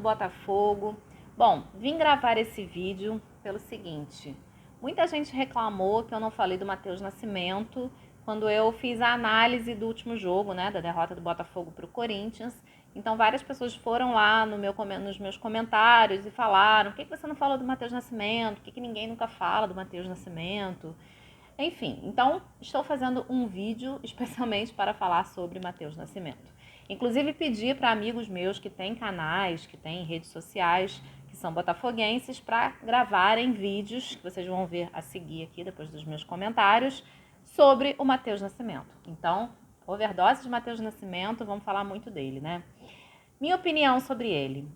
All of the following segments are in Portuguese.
Botafogo. Bom, vim gravar esse vídeo pelo seguinte: muita gente reclamou que eu não falei do Matheus Nascimento quando eu fiz a análise do último jogo, né, da derrota do Botafogo para o Corinthians. Então várias pessoas foram lá nos meus comentários e falaram: por que você não falou do Matheus Nascimento? Por que ninguém nunca fala do Matheus Nascimento? Enfim, então estou fazendo um vídeo especialmente para falar sobre Matheus Nascimento. Inclusive pedi para amigos meus que têm canais, que têm redes sociais, que são botafoguenses, para gravarem vídeos que vocês vão ver a seguir aqui depois dos meus comentários sobre o Matheus Nascimento. Então, overdose de Matheus Nascimento, vamos falar muito dele, né? Minha opinião sobre ele.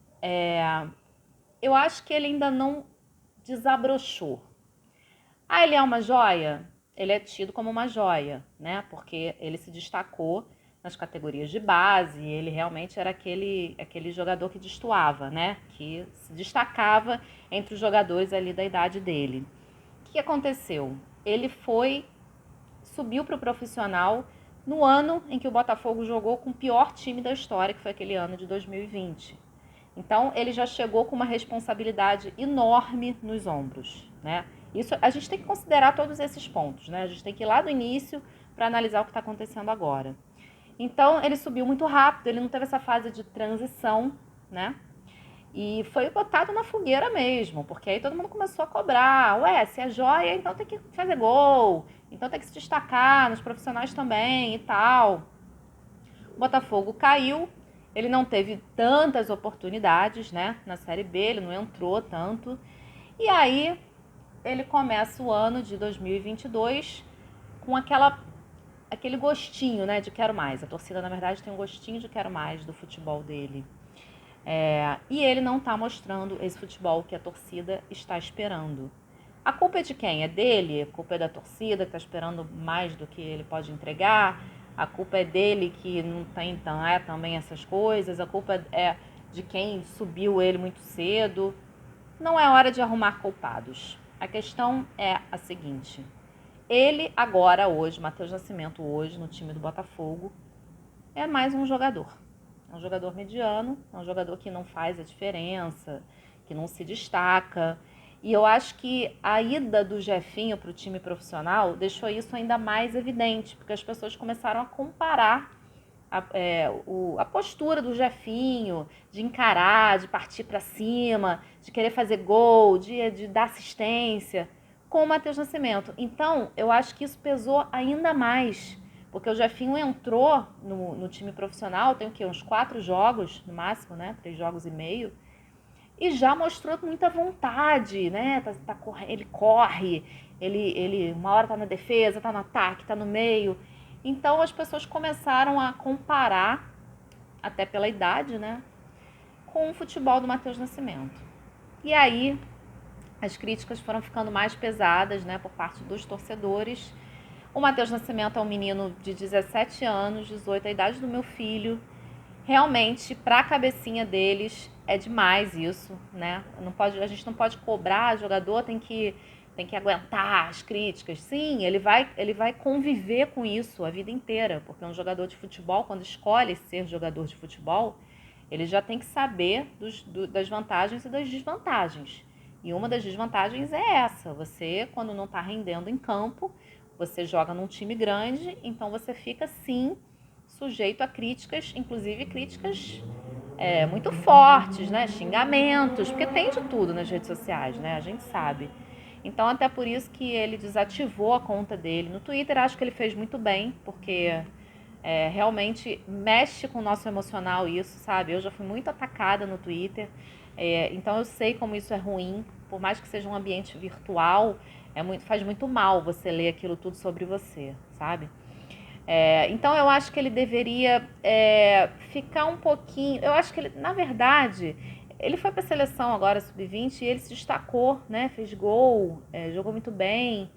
Eu acho que ele ainda não desabrochou. Ele é uma joia? Ele é tido como uma joia, né? Porque ele se destacou nas categorias de base, ele realmente era aquele jogador que destoava, né? Que se destacava entre os jogadores ali da idade dele. O que aconteceu? Ele subiu para o profissional no ano em que o Botafogo jogou com o pior time da história, que foi aquele ano de 2020. Então, ele já chegou com uma responsabilidade enorme nos ombros, né? Isso, a gente tem que considerar todos esses pontos, né? A gente tem que ir lá do início para analisar o que está acontecendo agora. Então, ele subiu muito rápido, ele não teve essa fase de transição, né? E foi botado na fogueira mesmo, porque aí todo mundo começou a cobrar. Ué, se é joia, então tem que fazer gol, então tem que se destacar nos profissionais também e tal. O Botafogo caiu, ele não teve tantas oportunidades, né? Na Série B, ele não entrou tanto. E aí, ele começa o ano de 2022 com aquele gostinho, né, de quero mais. A torcida, na verdade, tem um gostinho de quero mais do futebol dele. E ele não está mostrando esse futebol que a torcida está esperando. A culpa é de quem? É dele? A culpa é da torcida que está esperando mais do que ele pode entregar? A culpa é dele que não tem também essas coisas? A culpa é de quem subiu ele muito cedo? Não é hora de arrumar culpados. A questão é a seguinte: ele agora, hoje, Matheus Nascimento hoje, no time do Botafogo, é mais um jogador. É um jogador mediano, é um jogador que não faz a diferença, que não se destaca. E eu acho que a ida do Jefinho para o time profissional deixou isso ainda mais evidente, porque as pessoas começaram a comparar a postura do Jefinho, de encarar, de partir para cima, de querer fazer gol, de dar assistência, com o Matheus Nascimento. Então, eu acho que isso pesou ainda mais, porque o Jefinho entrou no time profissional, tem o quê? Uns 4 jogos, no máximo, né? 3 jogos e meio, e já mostrou muita vontade, né? Ele corre, ele uma hora tá na defesa, tá no ataque, tá no meio. Então as pessoas começaram a comparar, até pela idade, né, com o futebol do Matheus Nascimento. E aí as críticas foram ficando mais pesadas, né, por parte dos torcedores. O Matheus Nascimento é um menino de 17 anos, 18, a idade do meu filho. Realmente, para a cabecinha deles, é demais isso, né? A gente não pode cobrar, o jogador tem que aguentar as críticas. Sim, ele vai conviver com isso a vida inteira, porque um jogador de futebol, quando escolhe ser jogador de futebol, ele já tem que saber das vantagens e das desvantagens. E uma das desvantagens é essa: você, quando não está rendendo em campo, você joga num time grande, então você fica, sim, sujeito a críticas, inclusive críticas muito fortes, né? Xingamentos, porque tem de tudo nas redes sociais, né? A gente sabe. Então, até por isso que ele desativou a conta dele no Twitter. Acho que ele fez muito bem, porque realmente mexe com o nosso emocional isso, sabe? Eu já fui muito atacada no Twitter, então eu sei como isso é ruim. Por mais que seja um ambiente virtual, faz muito mal você ler aquilo tudo sobre você, sabe? Então eu acho que ele deveria ficar um pouquinho. Eu acho que ele, na verdade, ele foi para a seleção agora, sub-20, e ele se destacou, né? Fez gol, jogou muito bem.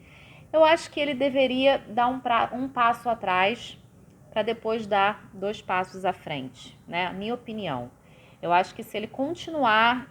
Eu acho que ele deveria dar um passo atrás para depois dar 2 passos à frente, né? Minha opinião. Eu acho que se ele continuar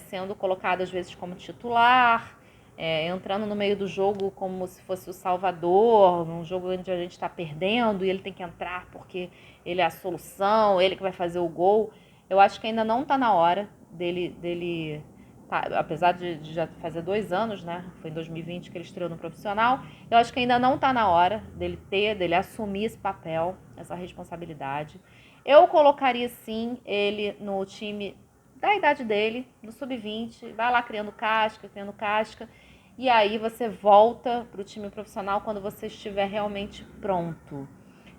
sendo colocado às vezes como titular, entrando no meio do jogo como se fosse o salvador, num jogo onde a gente está perdendo e ele tem que entrar porque ele é a solução, ele que vai fazer o gol, eu acho que ainda não está na hora dele tá, apesar de já fazer 2 anos, né? Foi em 2020 que ele estreou no profissional. Eu acho que ainda não está na hora dele assumir esse papel, essa responsabilidade. Eu colocaria sim ele no time da idade dele, no sub-20, vai lá criando casca, e aí você volta para o time profissional quando você estiver realmente pronto.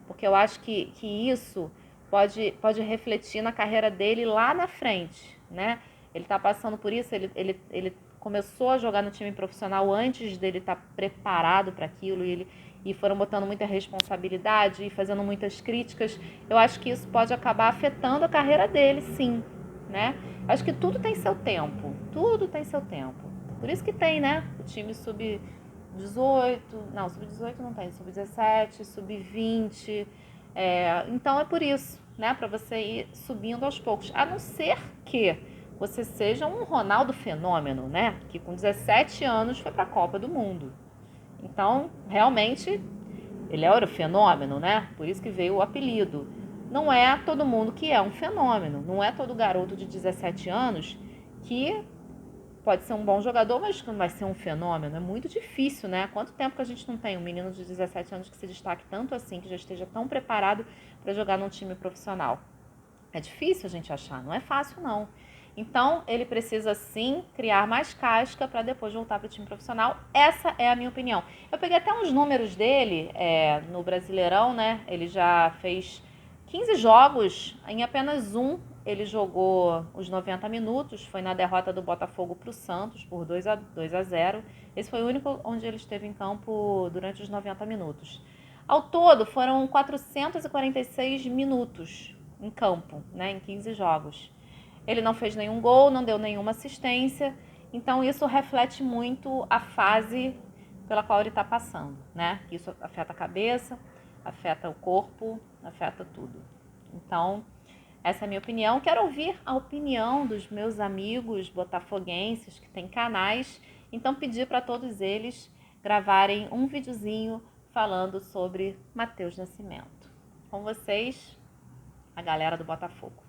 Porque eu acho que isso pode refletir na carreira dele lá na frente, né? Ele está passando por isso, ele começou a jogar no time profissional antes dele estar preparado para aquilo e foram botando muita responsabilidade e fazendo muitas críticas. Eu acho que isso pode acabar afetando a carreira dele, sim, né? Eu acho que tudo tem seu tempo, tudo tem seu tempo. Por isso que tem, né? O time sub-18, não, sub-18 não tem, sub-17, sub-20. Então é por isso, né? Para você ir subindo aos poucos. A não ser que você seja um Ronaldo fenômeno, né? Que com 17 anos foi para a Copa do Mundo. Então, realmente, ele era o fenômeno, né? Por isso que veio o apelido. Não é todo mundo que é um fenômeno. Não é todo garoto de 17 anos que pode ser um bom jogador, mas não vai ser um fenômeno. É muito difícil, né? Quanto tempo que a gente não tem um menino de 17 anos que se destaque tanto assim, que já esteja tão preparado para jogar num time profissional? É difícil a gente achar, não é fácil não. Então, ele precisa sim criar mais casca para depois voltar para o time profissional. Essa é a minha opinião. Eu peguei até uns números dele no Brasileirão, né? Ele já fez 15 jogos, em apenas um ele jogou os 90 minutos, foi na derrota do Botafogo para o Santos por 2-0. Esse foi o único onde ele esteve em campo durante os 90 minutos. Ao todo, foram 446 minutos em campo, né, em 15 jogos. Ele não fez nenhum gol, não deu nenhuma assistência, então isso reflete muito a fase pela qual ele está passando, né? Isso afeta a cabeça, afeta o corpo, afeta tudo. Então, essa é a minha opinião. Quero ouvir a opinião dos meus amigos botafoguenses que têm canais, então pedir para todos eles gravarem um videozinho falando sobre Matheus Nascimento. Com vocês, a galera do Botafogo.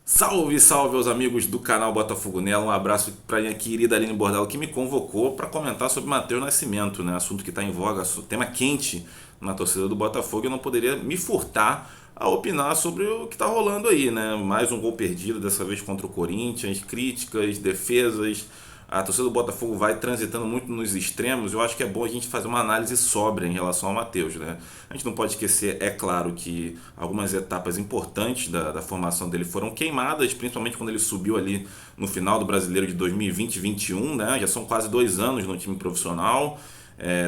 Salve, salve aos amigos do canal Botafogo Nela. Um abraço para minha querida Aline Bordalo que me convocou para comentar sobre Matheus Nascimento, né? Assunto que está em voga, tema quente na torcida do Botafogo. Eu não poderia me furtar a opinar sobre o que está rolando aí, né? Mais um gol perdido, dessa vez contra o Corinthians, críticas, defesas. A torcida do Botafogo vai transitando muito nos extremos. Eu acho que é bom a gente fazer uma análise sóbria em relação ao Matheus, né? A gente não pode esquecer, é claro, que algumas etapas importantes da formação dele foram queimadas, principalmente quando ele subiu ali no final do Brasileiro de 2020-21, né? Já são quase 2 anos no time profissional.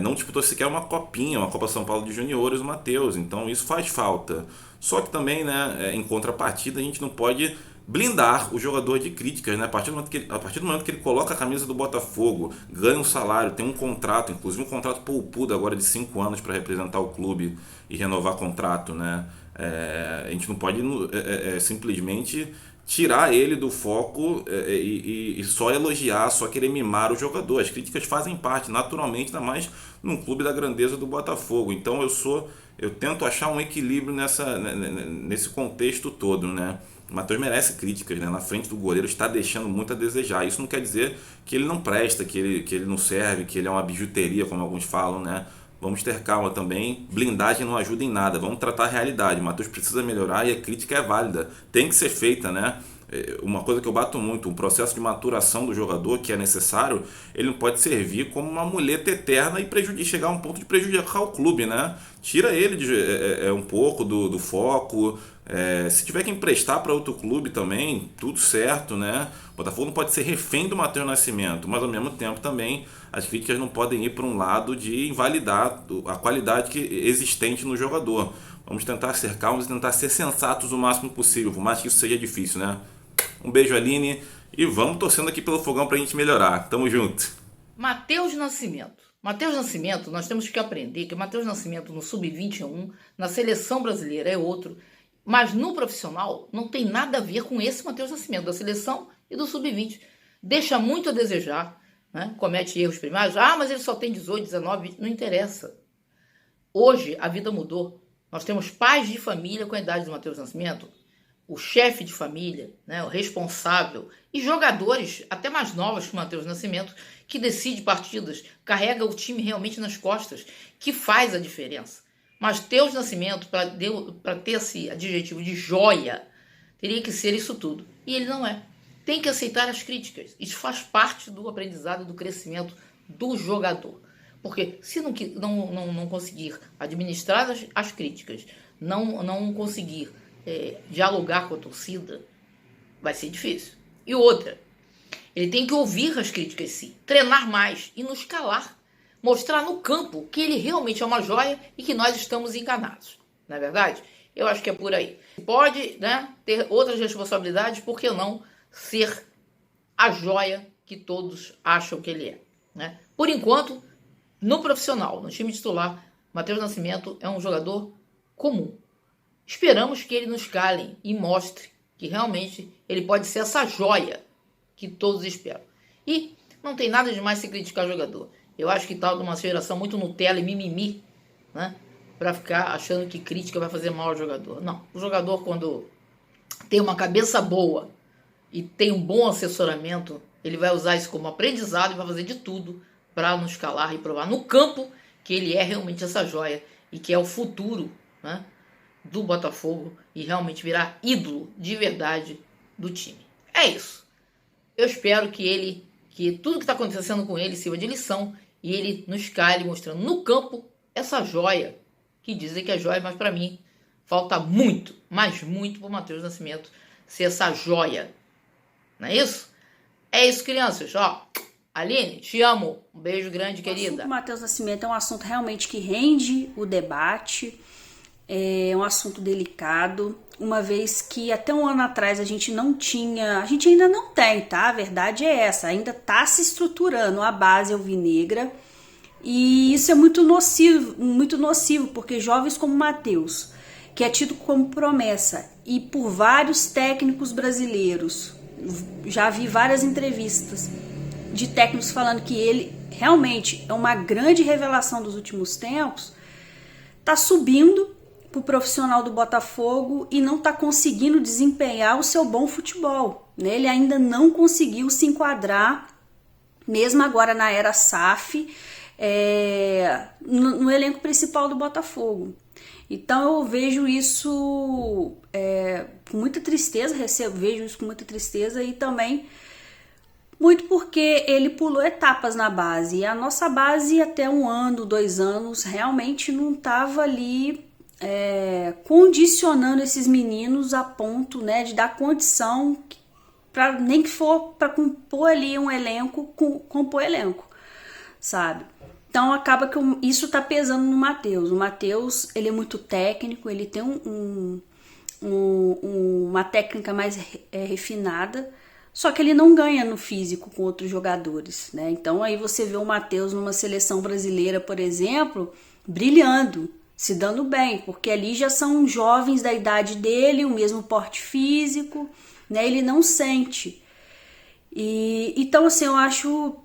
Não disputou sequer uma copinha, uma Copa São Paulo de Juniores, o Matheus. Então isso faz falta. Só que também, né, em contrapartida, a gente não pode blindar o jogador de críticas, né? A partir do momento que ele coloca a camisa do Botafogo, ganha um salário, tem um contrato, inclusive um contrato poupudo agora de 5 anos para representar o clube e renovar contrato, né? A gente não pode simplesmente tirar ele do foco e só elogiar, só querer mimar o jogador. As críticas fazem parte, naturalmente, ainda mais num clube da grandeza do Botafogo. Então eu tento achar um equilíbrio nesse contexto todo, né? O Matheus merece críticas, né? Na frente do goleiro está deixando muito a desejar. Isso não quer dizer que ele não presta, que ele não serve, que ele é uma bijuteria, como alguns falam, né? Vamos ter calma também. Blindagem não ajuda em nada. Vamos tratar a realidade. O Matheus precisa melhorar e a crítica é válida. Tem que ser feita, né? Uma coisa que eu bato muito, um processo de maturação do jogador que é necessário, ele não pode servir como uma muleta eterna e chegar a um ponto de prejudicar o clube, né? Tira ele um pouco do foco. Se tiver que emprestar para outro clube também, tudo certo, né? O Botafogo não pode ser refém do Matheus Nascimento, mas ao mesmo tempo também as críticas não podem ir para um lado de invalidar a qualidade existente no jogador. Vamos tentar ser calmos e tentar ser sensatos o máximo possível, por mais que isso seja difícil, né? Um beijo, Aline, e vamos torcendo aqui pelo fogão pra gente melhorar. Tamo junto. Matheus Nascimento. Matheus Nascimento, nós temos que aprender que Matheus Nascimento no Sub-21, na seleção brasileira é outro, mas no profissional não tem nada a ver com esse Matheus Nascimento, da seleção e do Sub-20. Deixa muito a desejar, né? Comete erros primários. Mas ele só tem 18, 19, 20. Não interessa. Hoje a vida mudou. Nós temos pais de família com a idade do Matheus Nascimento. o chefe de família, né, o responsável, e jogadores até mais novos que o Matheus Nascimento, que decide partidas, carrega o time realmente nas costas, que faz a diferença. Matheus Nascimento, para ter esse adjetivo de joia, teria que ser isso tudo. E ele não é. Tem que aceitar as críticas. Isso faz parte do aprendizado, do crescimento do jogador. Porque se não conseguir administrar as críticas, não conseguir dialogar com a torcida, vai ser difícil. E outra, ele tem que ouvir as críticas sim, treinar mais e nos calar. Mostrar no campo que ele realmente é uma joia e que nós estamos enganados. Não é verdade? Eu acho que é por aí. Pode, né, ter outras responsabilidades, por que não ser a joia que todos acham que ele é, né? Por enquanto, no profissional, no time titular, Matheus Nascimento é um jogador comum. Esperamos que ele nos cale e mostre que realmente ele pode ser essa joia que todos esperam. E não tem nada de mais se criticar jogador. Eu acho que tá uma geração muito Nutella e mimimi, né? Pra ficar achando que crítica vai fazer mal ao jogador. Não, o jogador quando tem uma cabeça boa e tem um bom assessoramento, ele vai usar isso como aprendizado e vai fazer de tudo para nos calar e provar no campo que ele é realmente essa joia e que é o futuro, né, do Botafogo e realmente virar ídolo de verdade do time. É isso. Eu espero que tudo que está acontecendo com ele sirva de lição e ele nos cale mostrando no campo essa joia, que dizem que é joia, mas para mim falta muito, mas muito para o Matheus Nascimento ser essa joia. Não é isso? É isso, crianças. Ó, Aline, te amo. Um beijo grande, querida. O assunto do Matheus Nascimento é um assunto realmente que rende o debate. É um assunto delicado, uma vez que até um ano atrás a gente ainda não tem, tá? A verdade é essa, ainda tá se estruturando a base alvinegra e isso é muito nocivo, porque jovens como Matheus, que é tido como promessa e por vários técnicos brasileiros, já vi várias entrevistas de técnicos falando que ele realmente é uma grande revelação dos últimos tempos, tá subindo pro profissional do Botafogo e não está conseguindo desempenhar o seu bom futebol, né? Ele ainda não conseguiu se enquadrar, mesmo agora na era SAF, no elenco principal do Botafogo. Então eu vejo isso com muita tristeza, vejo isso com muita tristeza e também muito porque ele pulou etapas na base. E a nossa base até 1 ano, 2 anos, realmente não estava ali condicionando esses meninos a ponto, né, de dar condição para nem que for para compor ali um elenco, compor elenco, sabe? Então acaba que isso tá pesando no Matheus. O Matheus, ele é muito técnico, ele tem uma técnica mais refinada, só que ele não ganha no físico com outros jogadores, né? Então aí você vê o Matheus numa seleção brasileira, por exemplo, brilhando, se dando bem, porque ali já são jovens da idade dele, o mesmo porte físico, né? Ele não sente. Então, assim, eu acho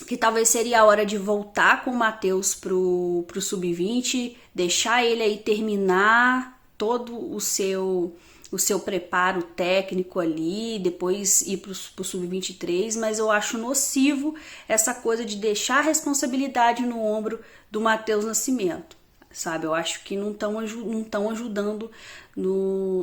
que talvez seria a hora de voltar com o Matheus pro Sub-20, deixar ele aí terminar todo o seu preparo técnico ali, depois ir pro Sub-23, mas eu acho nocivo essa coisa de deixar a responsabilidade no ombro do Matheus Nascimento. Sabe, eu acho que não estão ajudando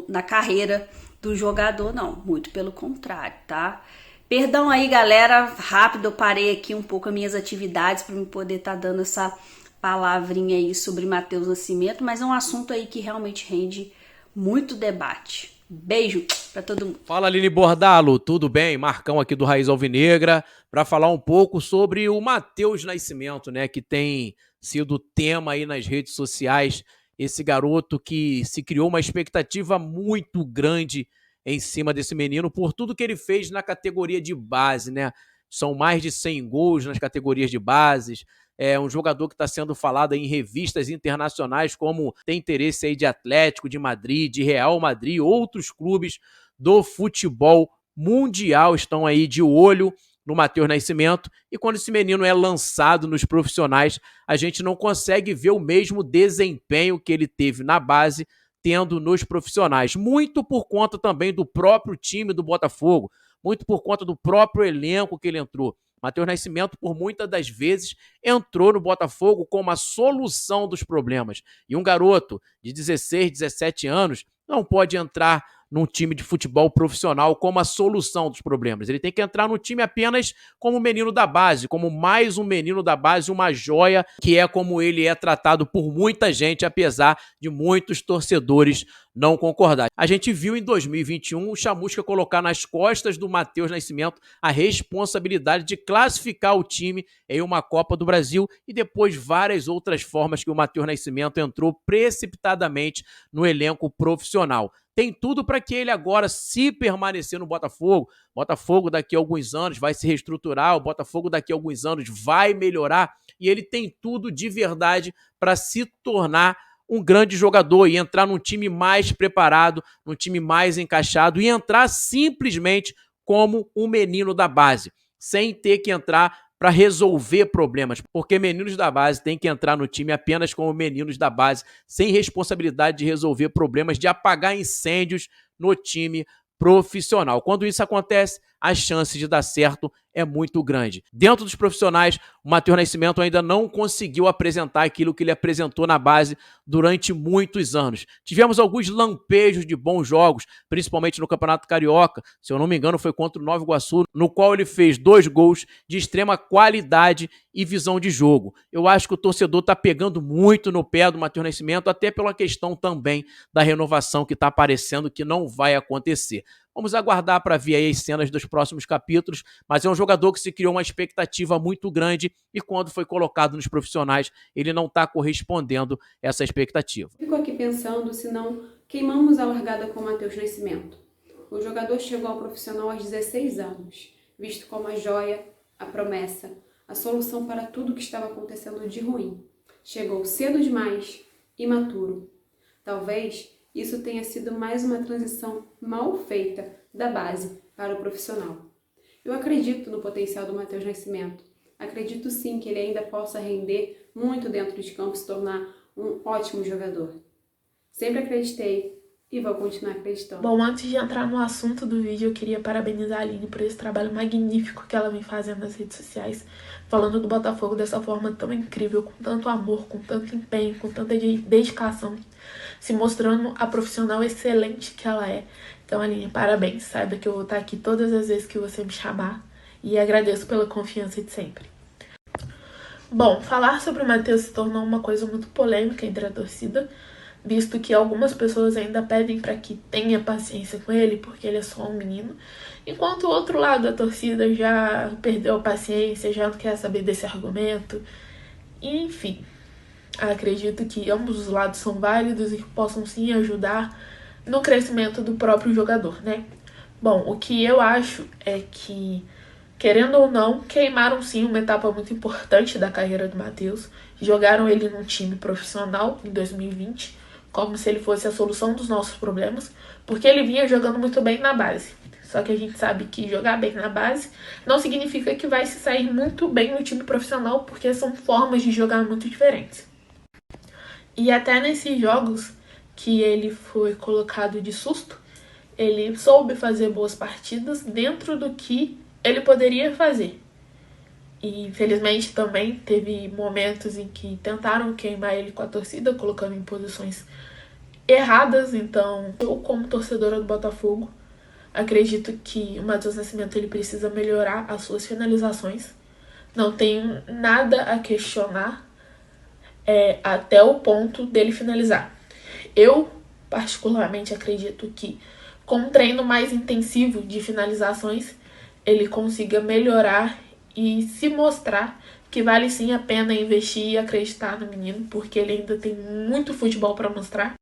na carreira do jogador, não. Muito pelo contrário, tá? Perdão aí, galera. Rápido, eu parei aqui um pouco as minhas atividades para eu poder estar dando essa palavrinha aí sobre Matheus Nascimento, mas é um assunto aí que realmente rende muito debate. Beijo para todo mundo. Fala, Aline Bordalo, tudo bem? Marcão aqui do Raiz Alvinegra para falar um pouco sobre o Matheus Nascimento, né, que tem sido tema aí nas redes sociais, esse garoto que se criou uma expectativa muito grande em cima desse menino por tudo que ele fez na categoria de base, né? São mais de 100 gols nas categorias de bases, é um jogador que está sendo falado em revistas internacionais como tem interesse aí de Atlético de Madrid, de Real Madrid, outros clubes do futebol mundial estão aí de olho no Matheus Nascimento, e quando esse menino é lançado nos profissionais, a gente não consegue ver o mesmo desempenho que ele teve na base tendo nos profissionais. Muito por conta também do próprio time do Botafogo, muito por conta do próprio elenco que ele entrou. Matheus Nascimento, por muitas das vezes, entrou no Botafogo como a solução dos problemas. E um garoto de 16, 17 anos não pode entrar num time de futebol profissional como a solução dos problemas. Ele tem que entrar no time apenas como menino da base, como mais um menino da base, uma joia, que é como ele é tratado por muita gente, apesar de muitos torcedores não concordar. A gente viu em 2021 o Chamusca colocar nas costas do Matheus Nascimento a responsabilidade de classificar o time em uma Copa do Brasil e depois várias outras formas que o Matheus Nascimento entrou precipitadamente no elenco profissional. Tem tudo para que ele agora, se permanecer no Botafogo, Botafogo daqui a alguns anos vai se reestruturar, o Botafogo daqui a alguns anos vai melhorar e ele tem tudo de verdade para se tornar um grande jogador e entrar num time mais preparado, num time mais encaixado e entrar simplesmente como um menino da base, sem ter que entrar para resolver problemas, porque meninos da base têm que entrar no time apenas como meninos da base, sem responsabilidade de resolver problemas, de apagar incêndios no time profissional. Quando isso acontece, a chance de dar certo é muito grande. Dentro dos profissionais, o Matheus Nascimento ainda não conseguiu apresentar aquilo que ele apresentou na base durante muitos anos. Tivemos alguns lampejos de bons jogos, principalmente no Campeonato Carioca, se eu não me engano foi contra o Nova Iguaçu, no qual ele fez 2 gols de extrema qualidade e visão de jogo. Eu acho que o torcedor está pegando muito no pé do Matheus Nascimento, até pela questão também da renovação que está aparecendo, que não vai acontecer. Vamos aguardar para ver aí as cenas dos próximos capítulos, mas é um jogador que se criou uma expectativa muito grande e quando foi colocado nos profissionais, ele não está correspondendo a essa expectativa. Fico aqui pensando se não queimamos a largada com o Matheus Nascimento. O jogador chegou ao profissional aos 16 anos, visto como a joia, a promessa, a solução para tudo que estava acontecendo de ruim. Chegou cedo demais, imaturo. Talvez isso tenha sido mais uma transição mal feita da base para o profissional. Eu acredito no potencial do Matheus Nascimento. Acredito sim que ele ainda possa render muito dentro de campo e se tornar um ótimo jogador. Sempre acreditei e vou continuar acreditando. Bom, antes de entrar no assunto do vídeo, eu queria parabenizar a Aline por esse trabalho magnífico que ela vem fazendo nas redes sociais, falando do Botafogo dessa forma tão incrível, com tanto amor, com tanto empenho, com tanta dedicação, se mostrando a profissional excelente que ela é. Então, Aline, parabéns. Saiba que eu vou estar aqui todas as vezes que você me chamar e agradeço pela confiança de sempre. Bom, falar sobre o Matheus se tornou uma coisa muito polêmica entre a torcida, visto que algumas pessoas ainda pedem para que tenha paciência com ele, porque ele é só um menino, enquanto o outro lado da torcida já perdeu a paciência, já não quer saber desse argumento. Enfim, acredito que ambos os lados são válidos e que possam sim ajudar no crescimento do próprio jogador, né? Bom, o que eu acho é que, querendo ou não, queimaram sim uma etapa muito importante da carreira do Matheus, jogaram ele num time profissional em 2020, como se ele fosse a solução dos nossos problemas, porque ele vinha jogando muito bem na base. Só que a gente sabe que jogar bem na base não significa que vai se sair muito bem no time profissional, porque são formas de jogar muito diferentes. E até nesses jogos que ele foi colocado de susto, ele soube fazer boas partidas dentro do que ele poderia fazer. E infelizmente também teve momentos em que tentaram queimar ele com a torcida, colocando em posições erradas. Então, eu como torcedora do Botafogo, acredito que o Matheus Nascimento ele precisa melhorar as suas finalizações. Não tenho nada a questionar até o ponto dele finalizar. Eu, particularmente, acredito que com um treino mais intensivo de finalizações, ele consiga melhorar e se mostrar que vale sim a pena investir e acreditar no menino, porque ele ainda tem muito futebol para mostrar.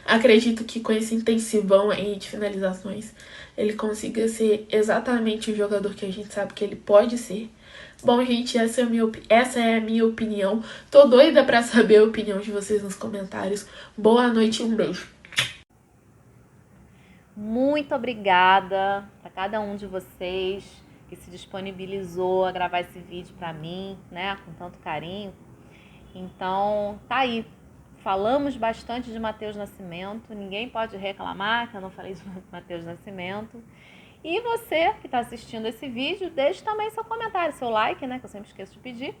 Acredito que com esse intensivão aí de finalizações, ele consiga ser exatamente o jogador que a gente sabe que ele pode ser. Bom, gente, essa é a minha opinião. Tô doida pra saber a opinião de vocês nos comentários. Boa noite e um beijo. Muito obrigada a cada um de vocês que se disponibilizou a gravar esse vídeo para mim, né, com tanto carinho. Então, tá aí. falamos bastante de Matheus Nascimento, ninguém pode reclamar que eu não falei de Matheus Nascimento. E você que está assistindo esse vídeo, deixe também seu comentário, seu like, né, que eu sempre esqueço de pedir,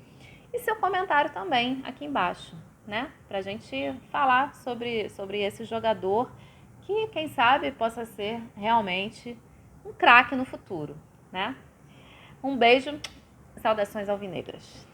e seu comentário também aqui embaixo, né, pra gente falar sobre esse jogador que, quem sabe, possa ser realmente um craque no futuro, né? Um beijo, saudações alvinegras.